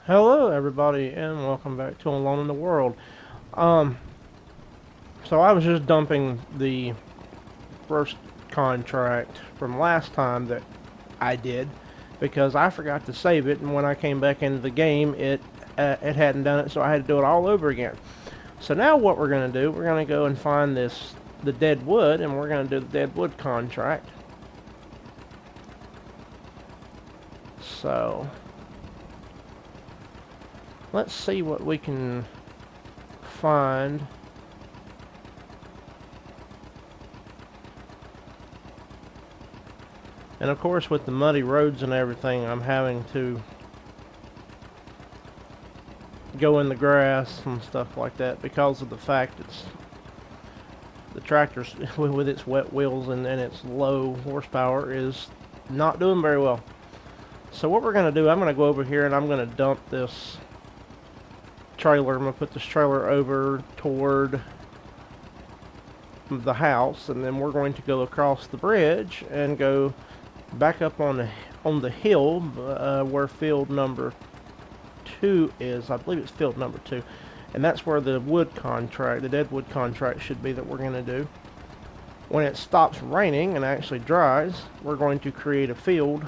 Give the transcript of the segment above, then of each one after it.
Hello, everybody, and welcome back to Alone in the World. Um, so I was just dumping the first contract from last time that I did because I forgot to save it, and when I came back into the game, it hadn't done it, so I had to do it all over again. So now what we're gonna do? We're gonna go and find the dead wood, and we're gonna do the dead wood contract. So let's see what we can find. And of course, with the muddy roads and everything, I'm having to go in the grass and stuff like that because of the fact it's the tractor's with its wet wheels and its low horsepower is not doing very well. So what we're going to do, I'm going to go over here and I'm going to dump this trailer. I'm going to put this trailer over toward the house, and then we're going to go across the bridge and go back up on the hill where field number 2 is. I believe it's field number 2, and that's where the wood contract, the dead wood contract, should be that we're going to do. When it stops raining and actually dries, we're going to create a field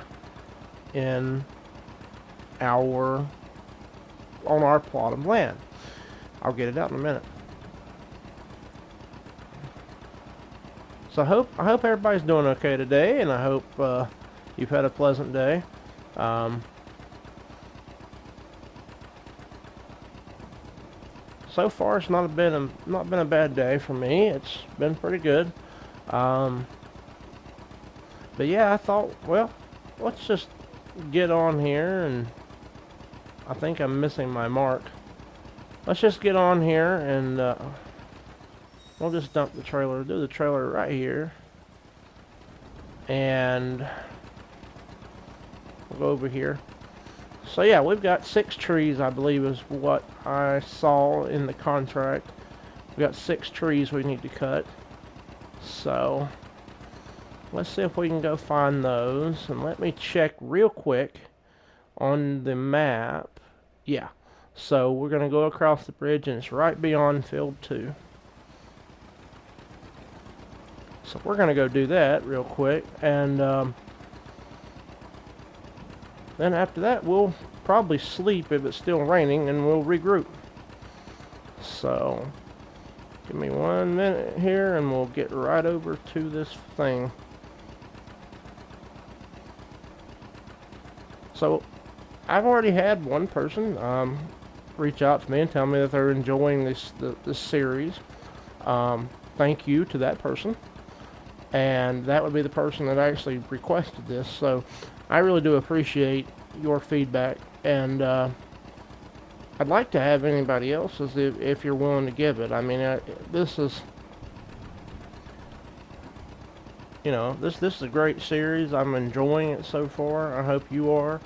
in our on our plot of land. I'll get it out in a minute. So I hope everybody's doing okay today, and I hope you've had a pleasant day. So far, it's not been a bad day for me. It's been pretty good. But yeah, I thought, well, let's just get on here, and I think I'm missing my mark. Let's just get on here, and we'll just dump the trailer. Do the trailer right here, and we'll go over here. So yeah, we've got 6 trees, I believe is what I saw in the contract. We've got 6 trees we need to cut. So let's see if we can go find those. And let me check real quick on the map. Yeah. So we're going to go across the bridge, and it's right beyond field 2. So we're going to go do that real quick. And then after that, we'll probably sleep if it's still raining, and we'll regroup. So give me 1 minute here, and we'll get right over to this thing. So I've already had one person reach out to me and tell me that they're enjoying this series. Thank you to that person. And that would be the person that actually requested this. So I really do appreciate your feedback, and I'd like to have anybody else's if you're willing to give it. I mean, this is, you know, this is a great series. I'm enjoying it so far. I hope you are.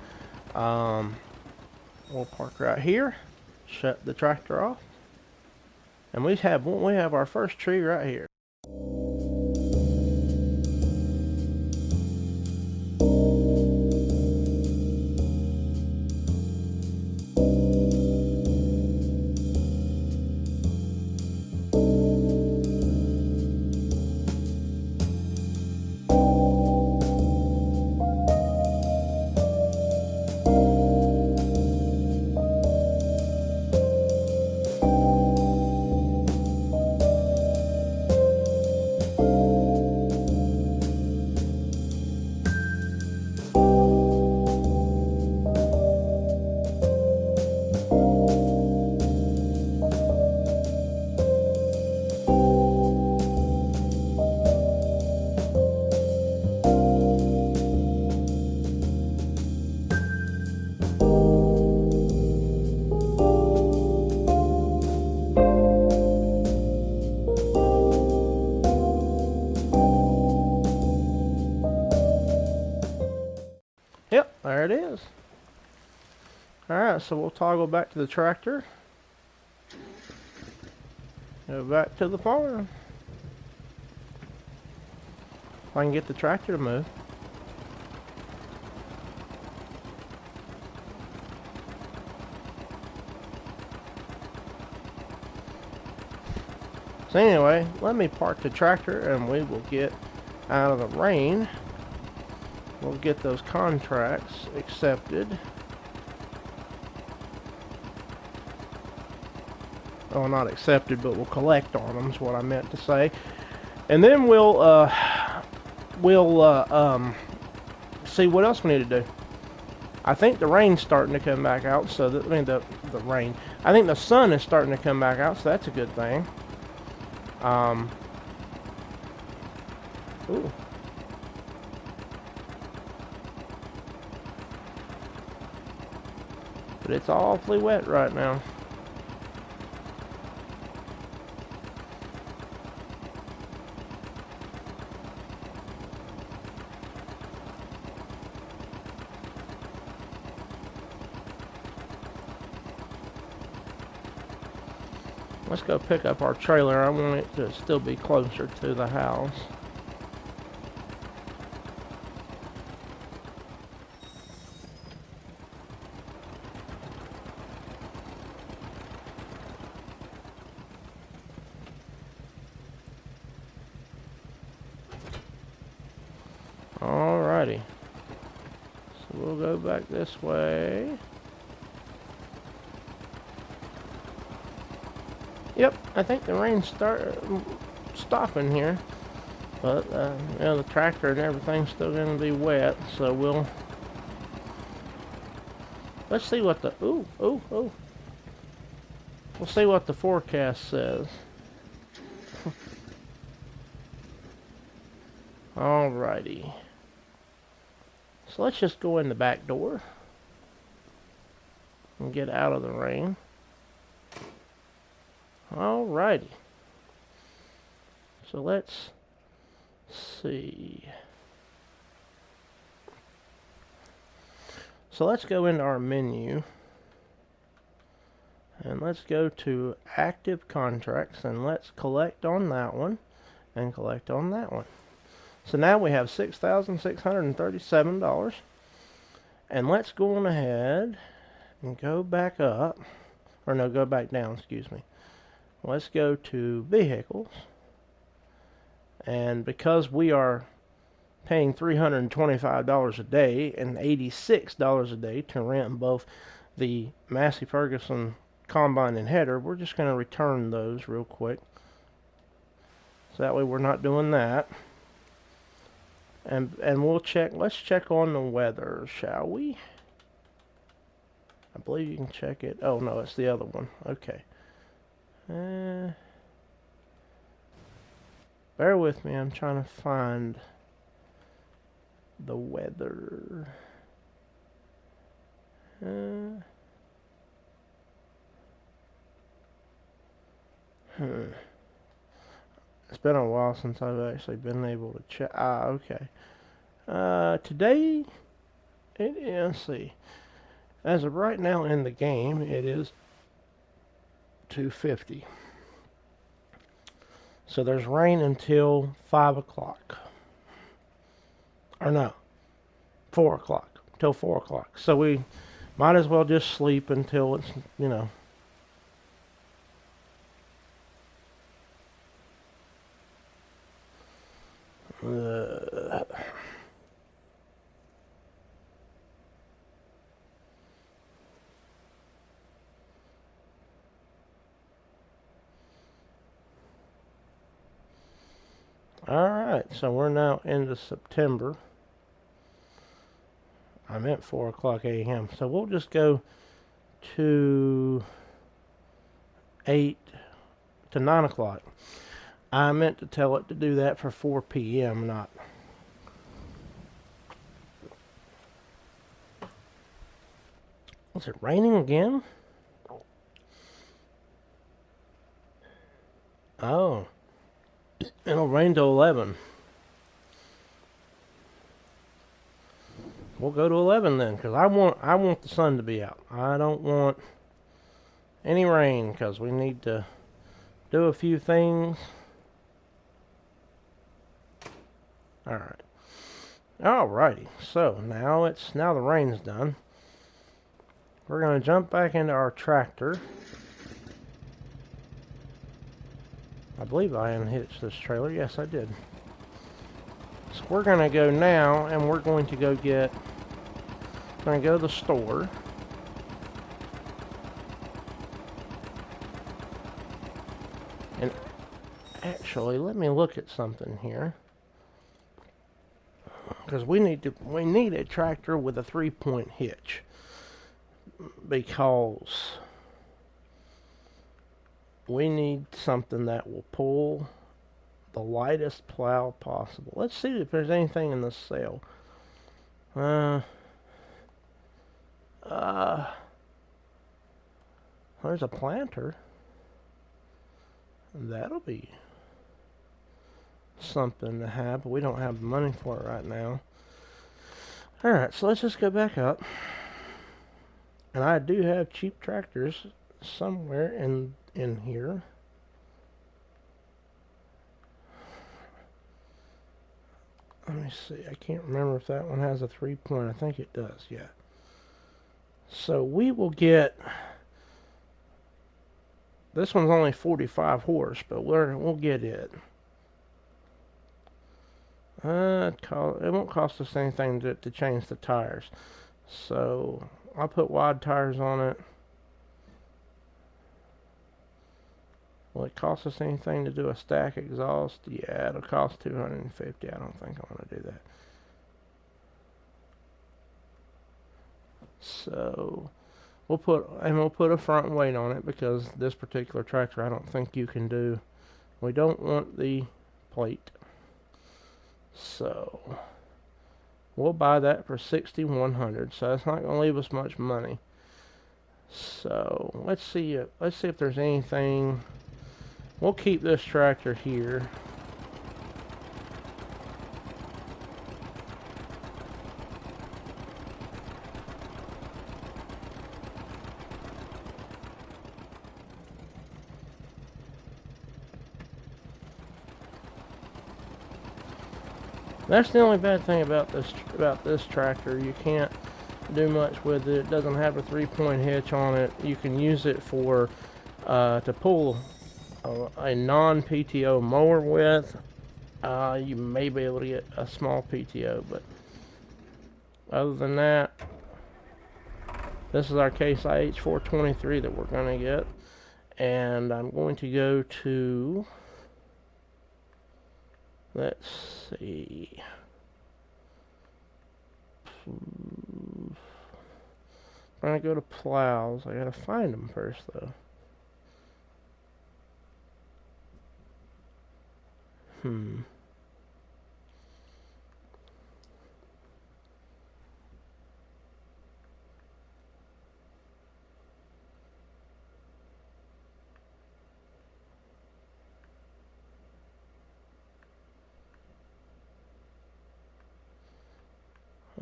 We'll park right here, shut the tractor off, and we have our first tree right here. Yep, there it is. Alright, so we'll toggle back to the tractor. Go back to the farm. If I can get the tractor to move. So anyway, let me park the tractor and we will get out of the rain. We'll get those contracts accepted. Oh, not accepted, but we'll collect on them is what I meant to say. And then we'll see what else we need to do. I think the rain's starting to come back out, so that, I mean the rain. I think the sun is starting to come back out, so that's a good thing. Ooh. But it's awfully wet right now. Let's go pick up our trailer. I want it to still be closer to the house. Alrighty. So we'll go back this way. Yep, I think the rain's stopping here, but you know, the tractor and everything's still going to be wet, so let's see what the we'll see what the forecast says. Alrighty, so let's just go in the back door and get out of the rain. Alrighty. So let's see. So let's go into our menu. And let's go to active contracts and let's collect on that one and collect on that one. So now we have $6,637. And let's go on ahead and go back up. Or no, go back down, excuse me. Let's go to vehicles, and because we are paying $325 a day and $86 a day to rent both the Massey Ferguson combine and header, we're just going to return those real quick, so that way we're not doing that. And we'll check. Let's check on the weather, shall we? I believe you can check it. Oh no, it's the other one. Okay. Bear with me, I'm trying to find the weather. It's been a while since I've actually been able to check. Okay. Today, let's see. As of right now in the game, it is 2:50. So there's rain until 5 o'clock. Or no, 4 o'clock. Till 4 o'clock. So we might as well just sleep until it's, you know. Alright, so we're now into September. I meant 4 o'clock a.m. So we'll just go to 8 to 9 o'clock. I meant to tell it to do that for 4 p.m., not. Is it raining again? Oh. It'll rain till 11. We'll go to 11 then, because I want the sun to be out. I don't want any rain, because we need to do a few things. Alright. Alrighty. So now the rain's done. We're gonna jump back into our tractor. I believe I unhitched this trailer. Yes, I did. So we're going to go now, and we're going to go going to go to the store. And actually, let me look at something here. Because we need a tractor with a 3-point hitch. Because we need something that will pull the lightest plow possible. Let's see if there's anything in this sale. There's a planter. That'll be something to have, but we don't have the money for it right now. Alright, so let's just go back up. And I do have cheap tractors somewhere in here. Let me see. I can't remember if that one has a 3-point. I think it does, yeah. So we will get... This one's only 45 horse, but we'll get it. It won't cost us anything to change the tires. So I'll put wide tires on it. Will it cost us anything to do a stack exhaust? Yeah, it'll cost $250. I don't think I want to do that. So we'll put a front weight on it, because this particular tractor I don't think you can do. We don't want the plate. So we'll buy that for $6,100. So that's not going to leave us much money. So let's see if there's anything. We'll keep this tractor here. That's the only bad thing about this tractor. You can't do much with it. It doesn't have a 3-point hitch on it. You can use it for to pull a non-PTO mower with. You may be able to get a small PTO, but other than that, this is our Case IH 423 that we're going to get. And I'm going to go to, let's see, I'm going to go to plows. I got to find them first, though.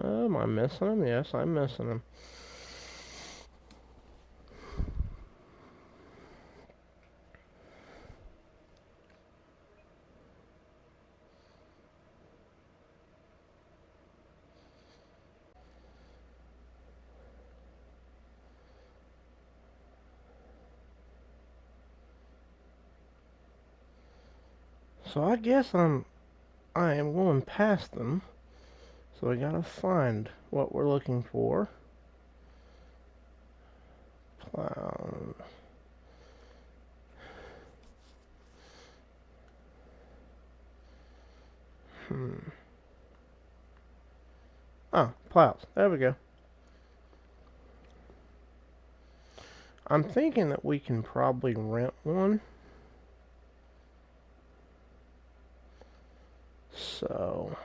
Am I missing them? Yes, I'm missing them. So I guess I am going past them. So we gotta find what we're looking for. Plow. Oh, plows. There we go. I'm thinking that we can probably rent one. So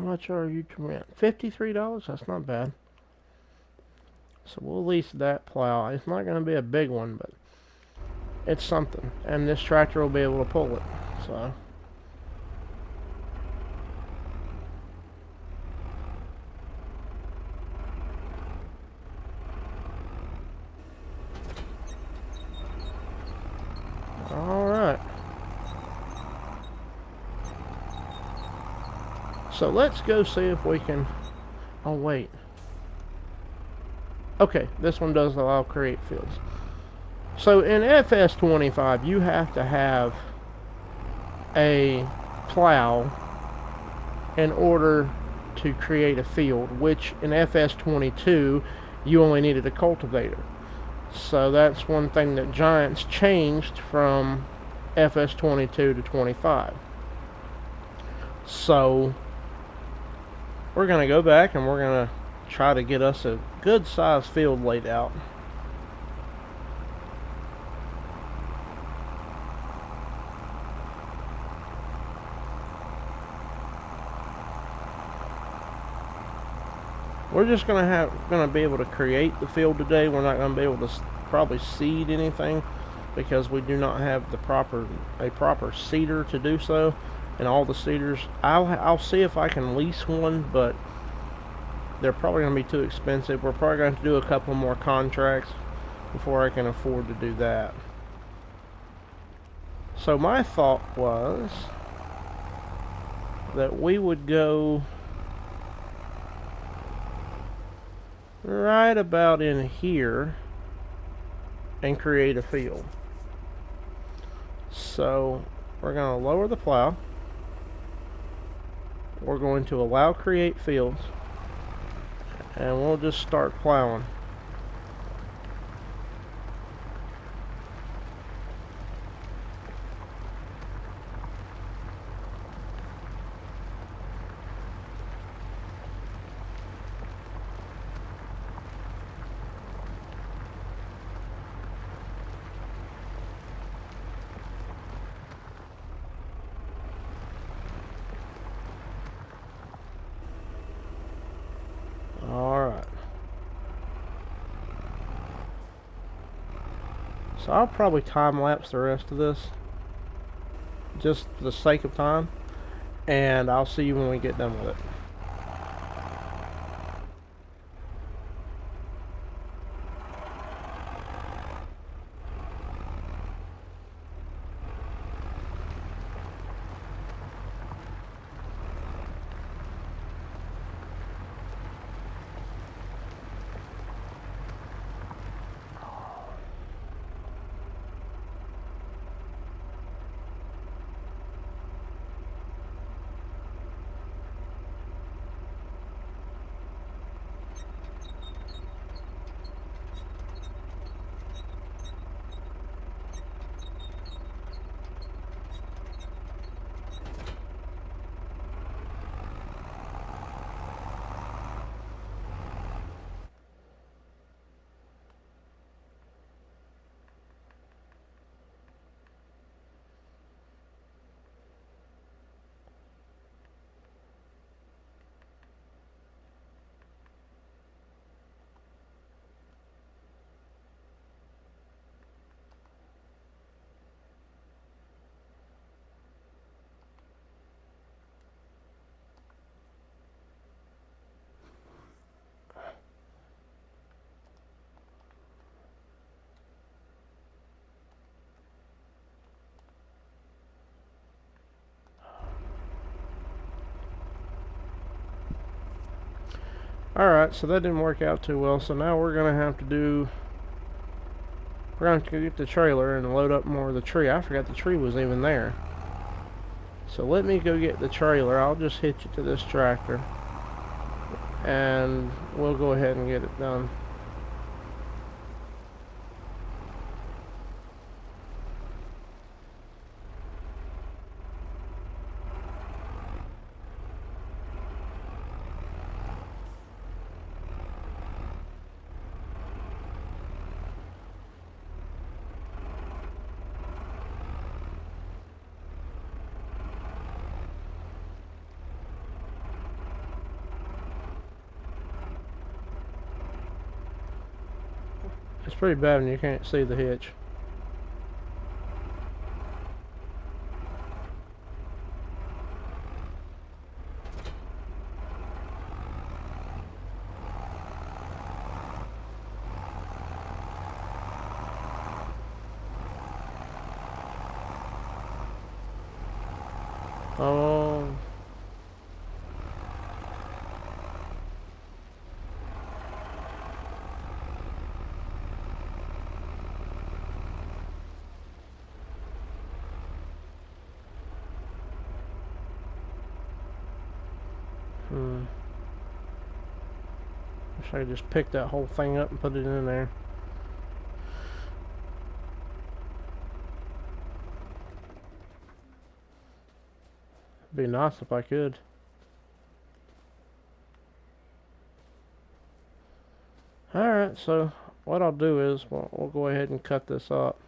much are you to rent? $53? That's not bad. So we'll lease that plow. It's not going to be a big one, but it's something. And this tractor will be able to pull it. So. Alright. So let's go see if we can... Oh, wait. Okay, this one does allow create fields. So in FS25, you have to have a plow in order to create a field, which in FS22, you only needed a cultivator. So that's one thing that Giants changed from FS22 to 25. So we're going to go back and we're going to try to get us a good sized field laid out. We're just gonna be able to create the field today. We're not gonna be able to probably seed anything because we do not have a proper seeder to do so. And all the seeders, I'll see if I can lease one, but they're probably gonna be too expensive. We're probably going to do a couple more contracts before I can afford to do that. So my thought was that we would go right about in here and create a field. So we're going to lower the plow. We're going to allow create fields, and we'll just start plowing. Alright. So I'll probably time lapse the rest of this, just for the sake of time, and I'll see you when we get done with it. Alright, so that didn't work out too well, so now we're going to have to get the trailer and load up more of the tree. I forgot the tree was even there. So let me go get the trailer. I'll just hitch it to this tractor, and we'll go ahead and get it done. It's pretty bad when you can't see the hitch. Oh. Wish I could just pick that whole thing up and put it in there. It'd be nice if I could. Alright, so what I'll do is we'll go ahead and cut this up.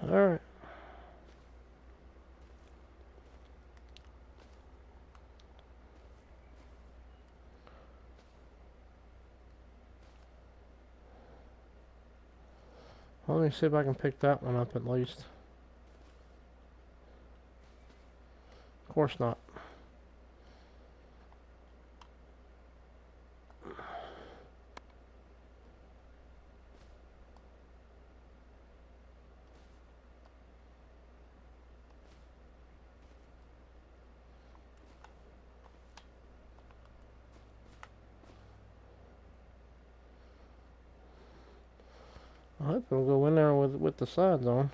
Alright. Let me see if I can pick that one up at least. Of course not. I hope it'll go in there with the sides on.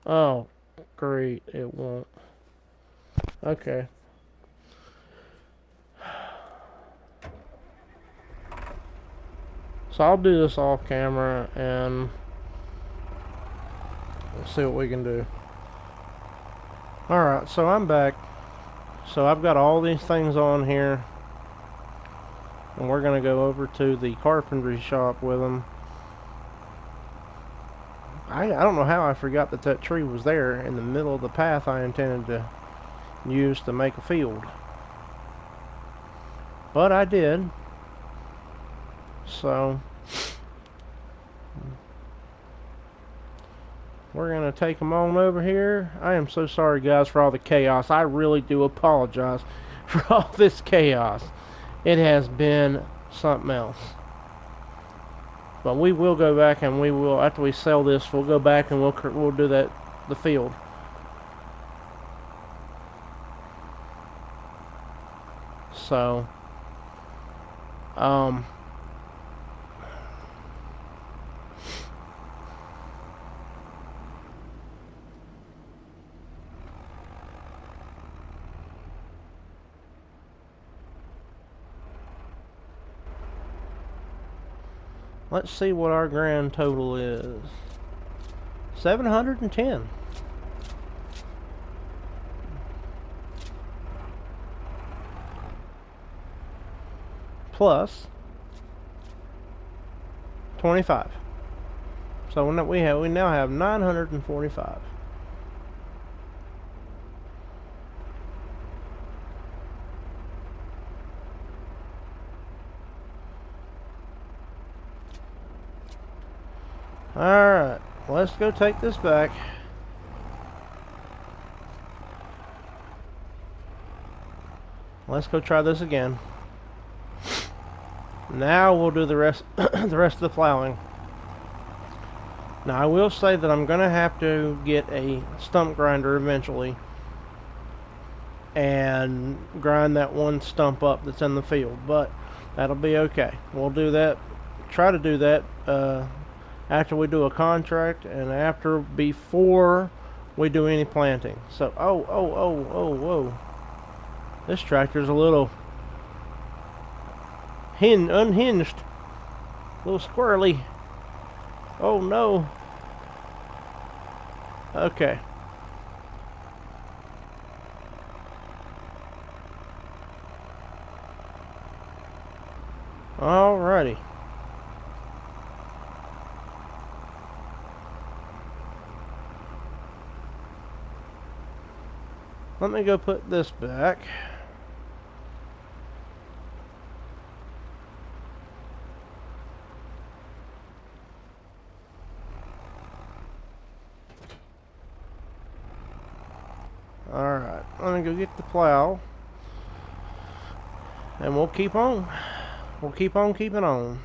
Oh, great, it won't. Okay. So I'll do this off camera and we'll see what we can do. Alright, so I'm back. So I've got all these things on here. And we're going to go over to the carpentry shop with them. I don't know how I forgot that that tree was there in the middle of the path I intended to use to make a field. But I did. So we're going to take them on over here. I am so sorry, guys, for all the chaos. I really do apologize for all this chaos. It has been something else. But we will go back and we will, after we sell this, we'll go back and we'll do the field. So, let's see what our grand total is. 710. Plus 25. So we now have 945. Alright, let's go take this back. Let's go try this again. Now we'll do the rest the rest of the plowing. Now I will say that I'm gonna have to get a stump grinder eventually and grind that one stump up that's in the field, but that'll be okay. We'll do that, try to do that after we do a contract and before we do any planting. So whoa, this tractor's a little unhinged, a little squirrely. Oh no. Okay. Alrighty. Let me go put this back. Alright, let me go get the plow. And we'll keep on. We'll keep on keeping on.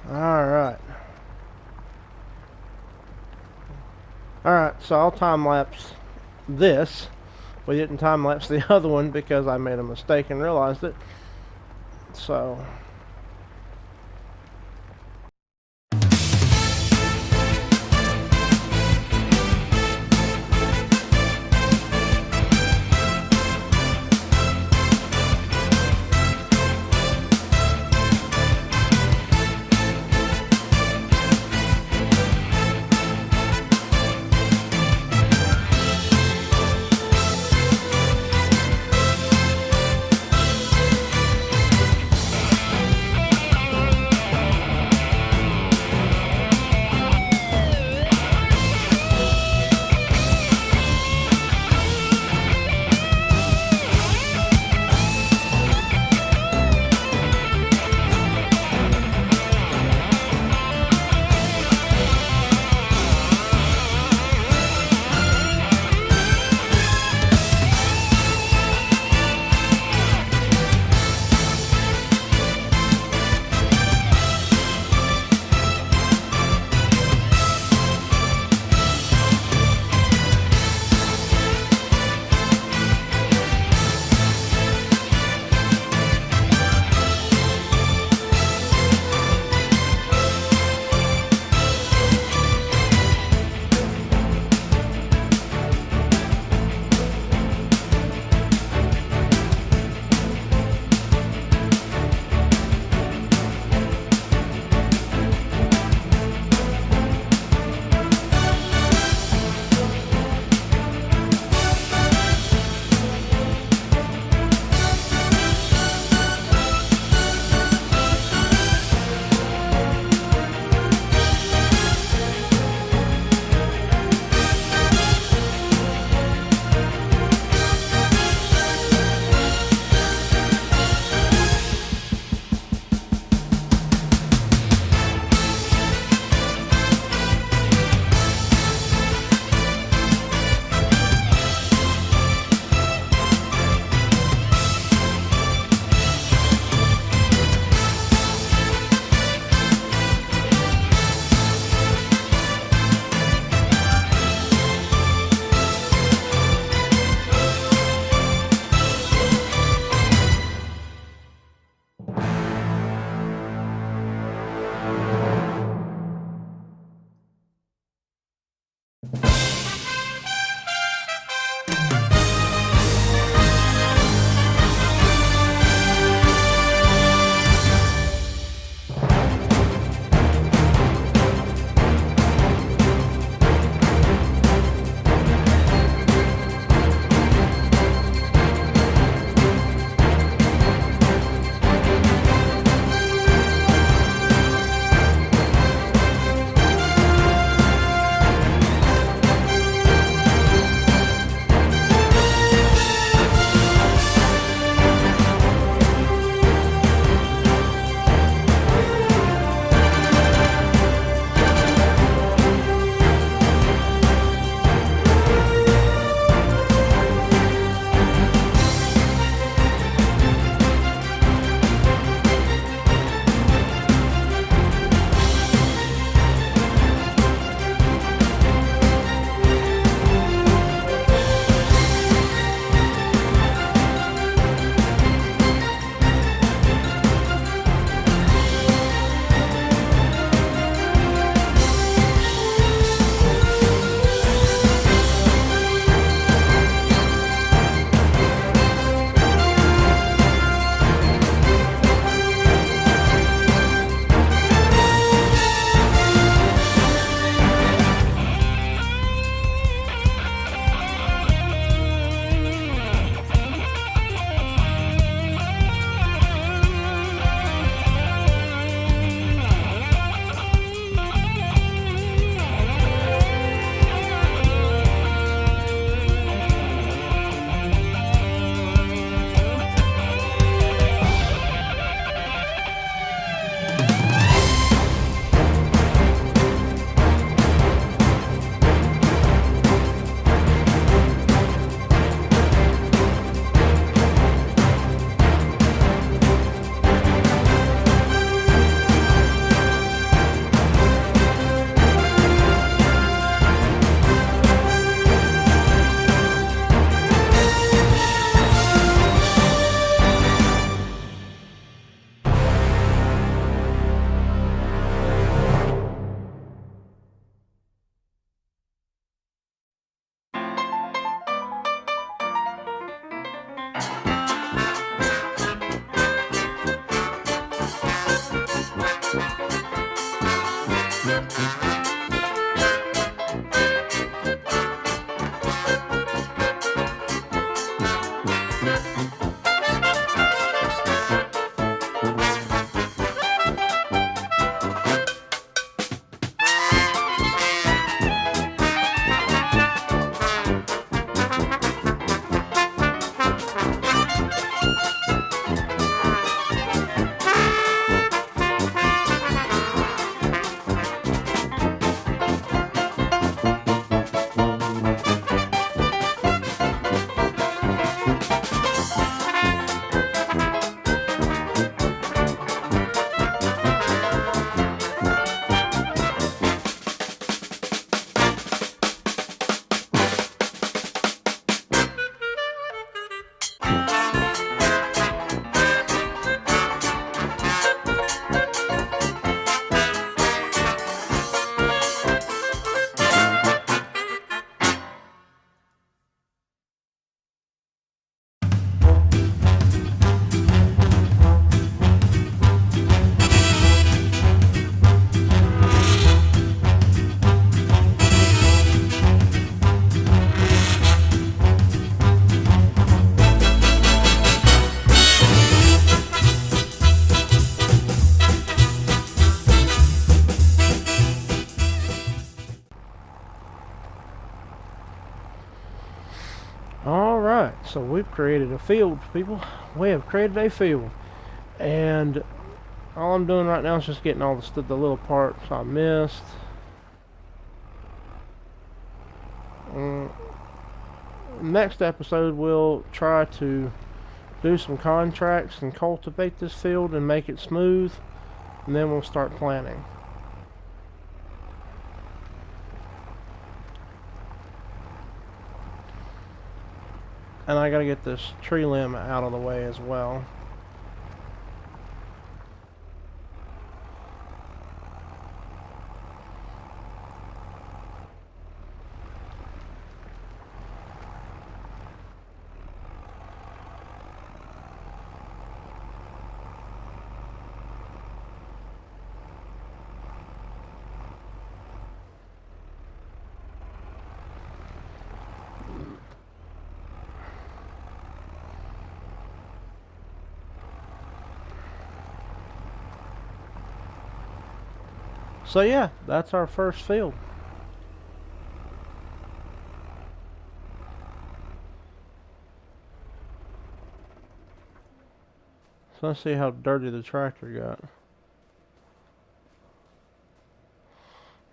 Alright. Alright, so I'll time-lapse this. We didn't time-lapse the other one because I made a mistake and realized it. So... Alright, so we've created a field, people. We have created a field. And all I'm doing right now is just getting all the little parts I missed. Next episode we'll try to do some contracts and cultivate this field and make it smooth, and then we'll start planting. And I gotta get this tree limb out of the way as well. So yeah, that's our first field. So let's see how dirty the tractor got.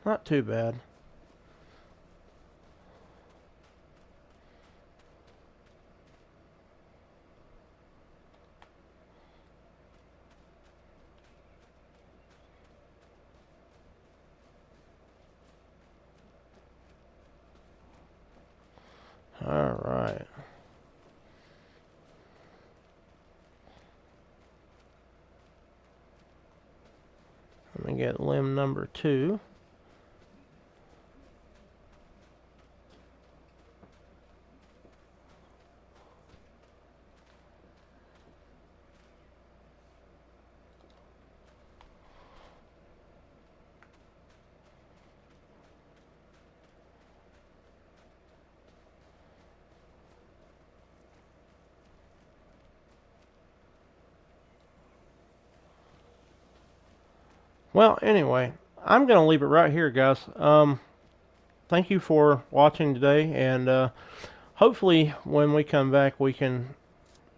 Not too bad. Alright. Let me get limb number 2. Well, anyway, I'm going to leave it right here, guys. Thank you for watching today, and hopefully when we come back we can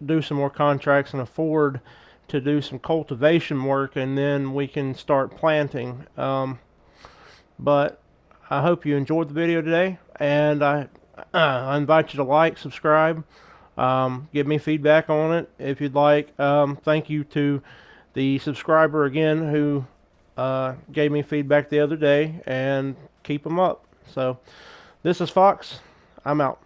do some more contracts and afford to do some cultivation work, and then we can start planting. But I hope you enjoyed the video today, and I invite you to like, subscribe, give me feedback on it if you'd like. Thank you to the subscriber again who gave me feedback the other day, and keep them up. So this is Fox. I'm out.